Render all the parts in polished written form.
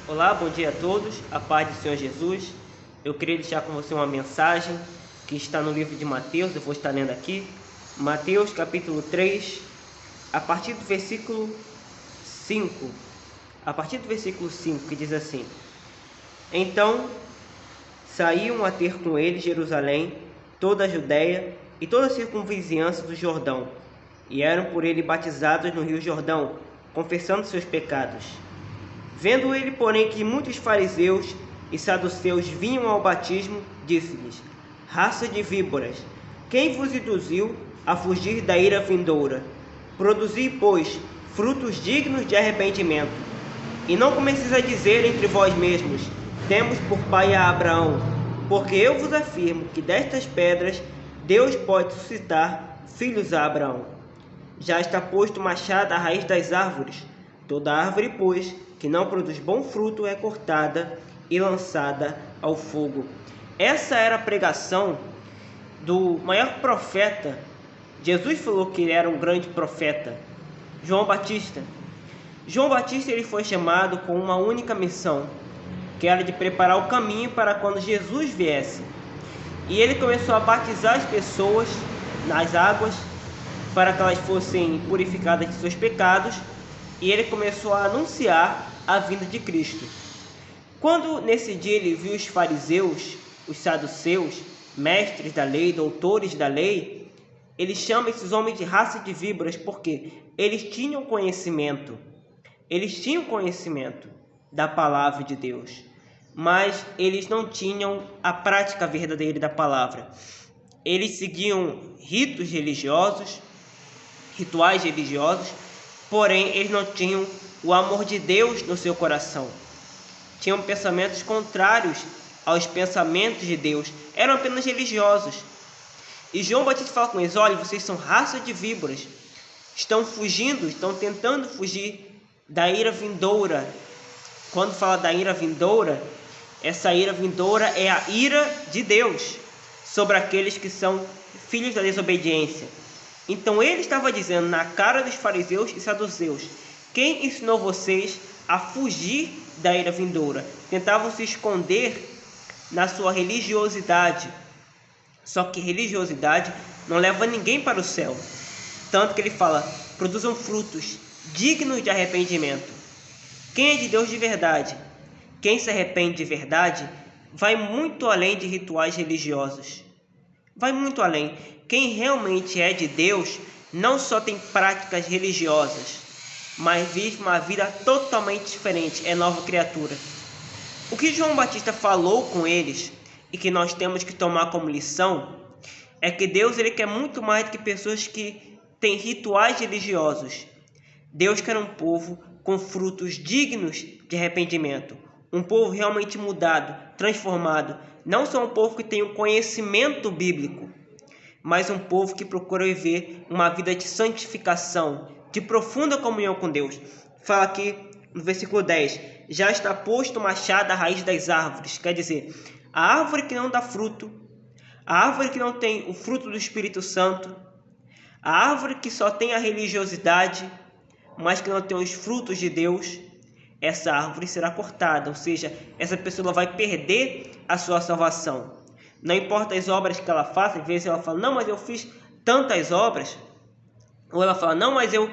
Olá, bom dia a todos, a paz do Senhor Jesus. Eu queria deixar com você uma mensagem que está no livro de Mateus, eu vou estar lendo aqui. Mateus capítulo 3, a partir do versículo 5. Que diz assim: Então saíam a ter com ele Jerusalém, toda a Judéia e toda a circunvizinhança do Jordão, e eram por ele batizados no rio Jordão, confessando seus pecados. Vendo ele, porém, que muitos fariseus e saduceus vinham ao batismo, disse-lhes: Raça de víboras, quem vos induziu a fugir da ira vindoura? Produzi, pois, frutos dignos de arrependimento. E não comeceis a dizer entre vós mesmos: Temos por pai a Abraão, porque eu vos afirmo que destas pedras Deus pode suscitar filhos a Abraão. Já está posto o machado à raiz das árvores. Toda árvore, pois, que não produz bom fruto é cortada e lançada ao fogo. Essa era a pregação do maior profeta. Jesus falou que ele era um grande profeta, João Batista. João Batista ele foi chamado com uma única missão, que era de preparar o caminho para quando Jesus viesse. E ele começou a batizar as pessoas nas águas para que elas fossem purificadas de seus pecados, e ele começou a anunciar a vinda de Cristo. Quando nesse dia ele viu os fariseus, os saduceus, mestres da lei, doutores da lei, ele chama esses homens de raça de víboras, porque eles tinham conhecimento da palavra de Deus, mas eles não tinham a prática verdadeira da palavra. Eles seguiam rituais religiosos, porém eles não tinham o amor de Deus no seu coração. Tinham pensamentos contrários aos pensamentos de Deus, eram apenas religiosos. E João Batista fala com eles: olha, vocês são raça de víboras, estão tentando fugir da ira vindoura. Quando fala da ira vindoura, essa ira vindoura é a ira de Deus sobre aqueles que são filhos da desobediência. Então ele estava dizendo na cara dos fariseus e saduceus: quem ensinou vocês a fugir da ira vindoura? Tentavam se esconder na sua religiosidade. Só que religiosidade não leva ninguém para o céu. Tanto que ele fala: produzam frutos dignos de arrependimento. Quem é de Deus de verdade, quem se arrepende de verdade, vai muito além de rituais religiosos. Vai muito além. Quem realmente é de Deus não só tem práticas religiosas, mas vive uma vida totalmente diferente, é nova criatura. O que João Batista falou com eles e que nós temos que tomar como lição é que Deus ele quer muito mais do que pessoas que têm rituais religiosos. Deus quer um povo com frutos dignos de arrependimento, um povo realmente mudado, transformado, não só um povo que tem um conhecimento bíblico, mas um povo que procura viver uma vida de santificação, de profunda comunhão com Deus. Fala aqui no versículo 10: já está posto o machado à raiz das árvores. Quer dizer, a árvore que não dá fruto, a árvore que não tem o fruto do Espírito Santo, a árvore que só tem a religiosidade, mas que não tem os frutos de Deus, essa árvore será cortada, ou seja, essa pessoa vai perder a sua salvação. Não importa as obras que ela faça, às vezes ela fala: não, mas eu fiz tantas obras. Ou ela fala: não, mas eu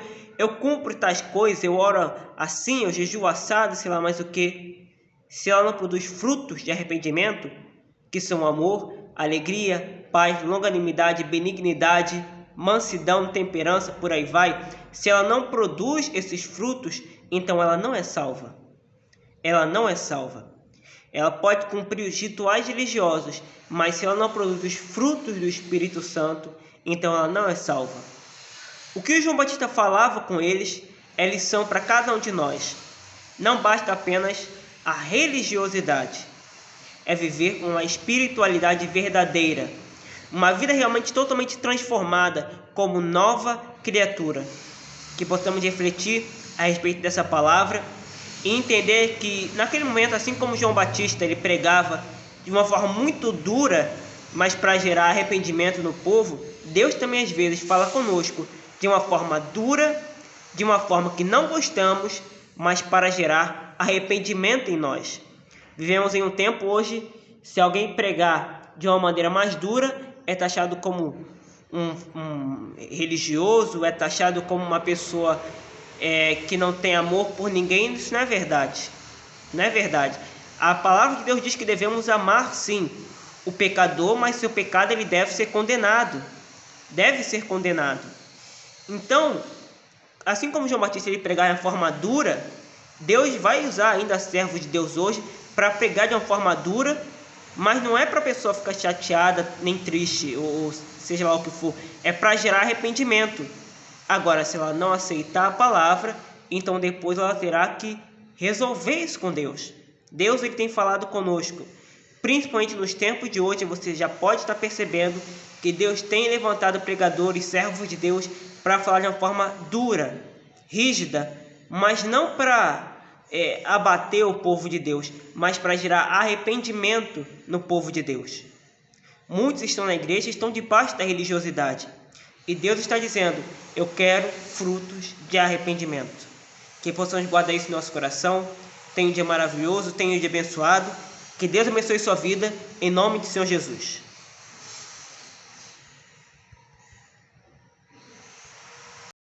cumpro tais coisas, eu oro assim, eu jejuo assado, sei lá mais o que. Se ela não produz frutos de arrependimento, que são amor, alegria, paz, longanimidade, benignidade, mansidão, temperança, por aí vai. Se ela não produz esses frutos, então ela não é salva. Ela não é salva. Ela pode cumprir os rituais religiosos, mas se ela não produz os frutos do Espírito Santo, então ela não é salva. O que João Batista falava com eles é lição para cada um de nós. Não basta apenas a religiosidade, é viver uma espiritualidade verdadeira, uma vida realmente totalmente transformada como nova criatura. Que possamos refletir a respeito dessa palavra e entender que naquele momento, assim como João Batista, ele pregava de uma forma muito dura, mas para gerar arrependimento no povo, Deus também às vezes fala conosco de uma forma dura, de uma forma que não gostamos, mas para gerar arrependimento em nós. Vivemos em um tempo hoje, se alguém pregar de uma maneira mais dura, é taxado como um religioso, é taxado como uma pessoa que não tem amor por ninguém. Isso não é verdade. Não é verdade. A palavra de Deus diz que devemos amar, sim, o pecador, mas seu pecado ele deve ser condenado. Deve ser condenado. Então, assim como João Batista ele pregar de uma forma dura, Deus vai usar ainda servos de Deus hoje para pregar de uma forma dura, mas não é para a pessoa ficar chateada nem triste, ou seja lá o que for, é para gerar arrependimento. Agora, se ela não aceitar a palavra, então depois ela terá que resolver isso com Deus. Deus ele tem falado conosco, principalmente nos tempos de hoje. Você já pode estar percebendo que Deus tem levantado pregadores, servos de Deus, para falar de uma forma dura, rígida, mas não para abater o povo de Deus, mas para gerar arrependimento no povo de Deus. Muitos estão na igreja e estão debaixo da religiosidade, e Deus está dizendo: eu quero frutos de arrependimento. Que possamos guardar isso no nosso coração. Tenha um dia maravilhoso, tenha um dia abençoado. Que Deus abençoe sua vida, em nome de Senhor Jesus.